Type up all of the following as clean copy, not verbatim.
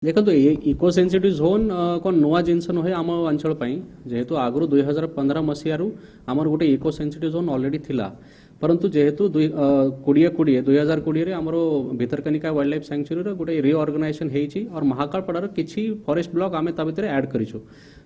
देखो ये eco sensitive zone कौन नुआ जिनस नुहे आम अंचल जेहेतु आगु 2015 मसीह आमर गोटे इको सेंसिटिव जोन ऑलरेडी थिला परंतु जेहेतु 2020 आमर भितरकनिका वाइल्ड लाइफ सैंक्चुरी गोटे रिअर्गानाइजेशन होती और महाकालपड़ार किसी फॉरेस्ट ब्लॉक आम भितर ऐड करूँ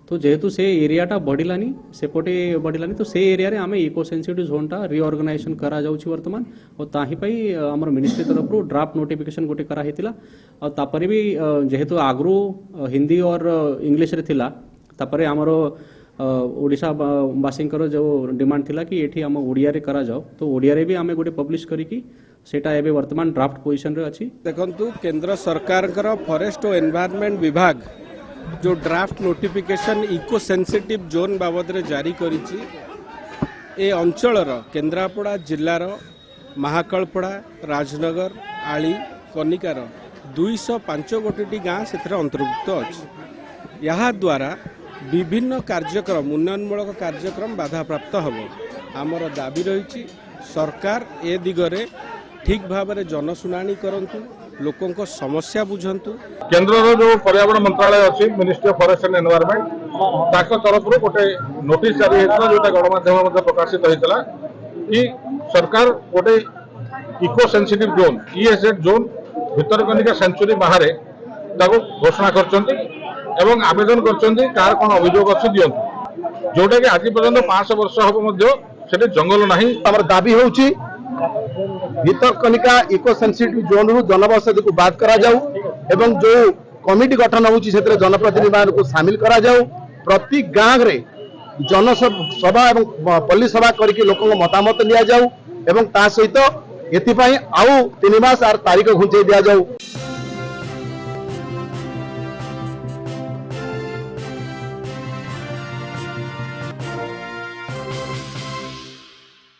तो जेहेतु से एरियाटा बढ़लानी सेपटे बढ़लानी तो से एरिया रे आमे इको सेंसिटिव जोनटा रिअर्गानाइजेशन करा जाउछि वर्तमान और ताही पई हमर मिनिस्ट्री तरफ ड्राफ्ट नोटिफिकेशन गोटे करा हेतिला और तापरे भी जेहेतु आगरू हिंदी और इंग्लिश रे थिला तापरे हमर ओडिशा बासिंकर जो डिमांड थिला कि एठी हम ओडिया रे करा जाओ तो ओडिया रे भी आमे गोटे पब्लिश करिकी सेटा एबे वर्तमान ड्राफ्ट पोजीशन रे अछि। देखंतु केंद्र सरकार फॉरेस्ट और एनवायरनमेंट विभाग जो draft notification eco sensitive zone बाबद रे जारी करिछि ए अंचलर केन्द्रापड़ा जिल्लार महाकालपड़ा राजनगर आली कनिकार 205 गोटी गाँ से अंतर्भुक्त अच्छी यहाँ द्वारा विभिन्न कार्यक्रम उन्नयनमूलक कार्यक्रम बाधाप्राप्त हम आमर दाबी रही सरकार ए दिगरे ठीक भाव में जनशुणाणी करंतु लोकों को समस्या बुझंतु। केंद्र जो पर्यावरण मंत्रालय अच्छी ministry of forest and environment तरफ गोटे नोटिस जारी होता जो गणमाध्यम प्रकाशित होता कि सरकार गोटे eco sensitive zone ESZ zone Bhitarkanika sanctuary बाहर घोषणा कर आवेदन कर कौन अभियोग अच्छी दिंतु जोटा कि आज पर्यंत 500 वर्ष हम जंगल ना आम दाबी होची भितरकनिका इको सेंसिटिव जोन रु जनबसति को बात करा जाऊ एवं जो कमिटी गठन होची सेतरे जनप्रतिनिधि मान को शामिल करा जाऊ प्रति गाँव रे जनसभा एवं पल्ली सभा करके लोक मतामत लिया जाऊ एवं ता सहित एथिपाई आउ 3 मास आर तारीख घुंचई दिया जाऊ।